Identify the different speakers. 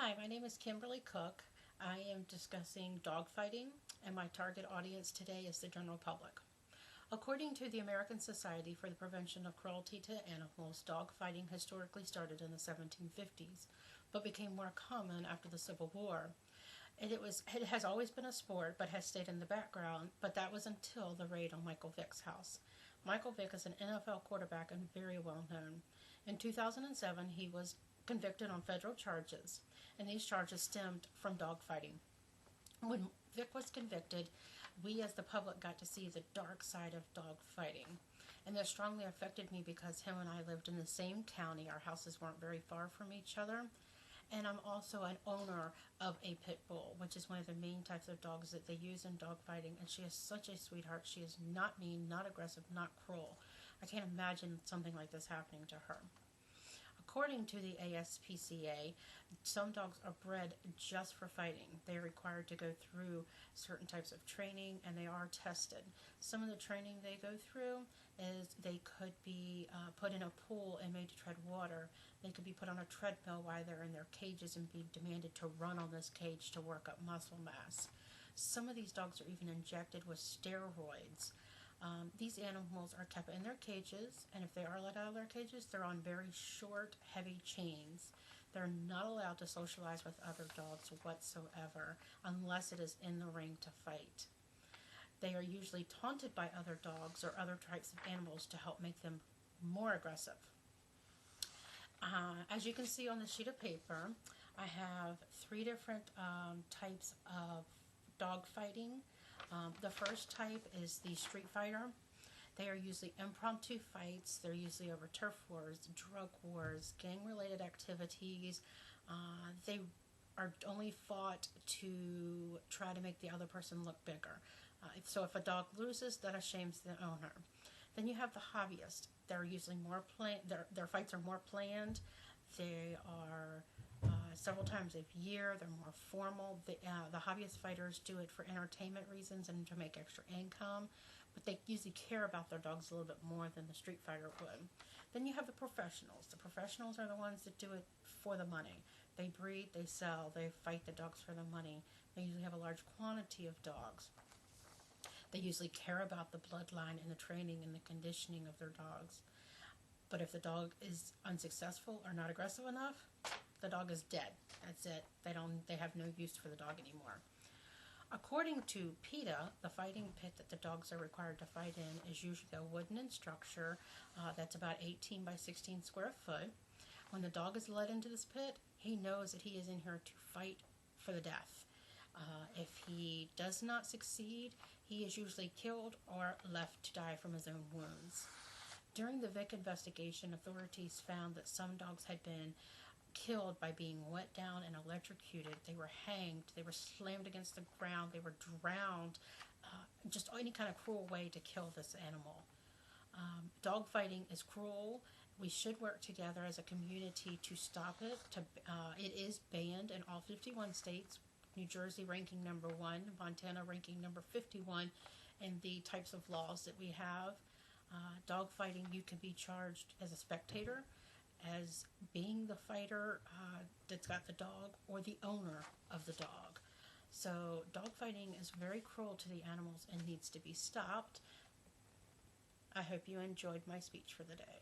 Speaker 1: Hi, my name is Kimberly Cook. I am discussing dogfighting, and my target audience today is the general public. According to the American Society for the Prevention of Cruelty to Animals, dogfighting historically started in the 1750s, but became more common after the Civil War. It has always been a sport, but has stayed in the background, but that was until the raid on Michael Vick's house. Michael Vick is an NFL quarterback and very well known. In 2007, he was convicted on federal charges, and these charges stemmed from dogfighting. When Vick was convicted, we as the public got to see the dark side of dogfighting. And this strongly affected me because him and I lived in the same county. Our houses weren't very far from each other. And I'm also an owner of a pit bull, which is one of the main types of dogs that they use in dogfighting. And she is such a sweetheart. She is not mean, not aggressive, not cruel. I can't imagine something like this happening to her. According to the ASPCA, some dogs are bred just for fighting. They're required to go through certain types of training, and they are tested. Some of the training they go through is they could be put in a pool and made to tread water. They could be put on a treadmill while they're in their cages and be demanded to run on this cage to work up muscle mass. Some of these dogs are even injected with steroids. These animals are kept in their cages, and if they are let out of their cages, they're on very short, heavy chains. They're not allowed to socialize with other dogs whatsoever unless it is in the ring to fight. They are usually taunted by other dogs or other types of animals to help make them more aggressive. As you can see on the sheet of paper, I have three different types of dog fighting. The first type is the street fighter. They are usually impromptu fights. They're usually over turf wars, drug wars, gang-related activities. They are only fought to try to make the other person look bigger. So if a dog loses, that shames the owner. Then you have the hobbyists. They're usually more their fights are more planned. They are several times a year. They're more formal. The hobbyist fighters do it for entertainment reasons and to make extra income, but they usually care about their dogs a little bit more than the street fighter would. Then you have the professionals. The professionals are the ones that do it for the money. They breed, they sell, they fight the dogs for the money. They usually have a large quantity of dogs. They usually care about the bloodline and the training and the conditioning of their dogs. But if the dog is unsuccessful or not aggressive enough, the dog is dead. That's it. They have no use for the dog anymore. According to PETA, the fighting pit that the dogs are required to fight in is usually a wooden structure that's about 18 by 16 square foot. When the dog is led into this pit, he knows that he is in here to fight for the death. If he does not succeed, he is usually killed or left to die from his own wounds. During the Vick investigation, authorities found that some dogs had been killed by being wet down and electrocuted. They were hanged. They were slammed against the ground. They were drowned. Just any kind of cruel way to kill this animal. Dogfighting is cruel. We should work together as a community to stop it. It is banned in all 51 states. New Jersey ranking number 1, Montana ranking number 51 in the types of laws that we have. Dogfighting, you can be charged as a spectator, as being the fighter that's got the dog, or the owner of the dog. So dogfighting is very cruel to the animals and needs to be stopped. I hope you enjoyed my speech for the day.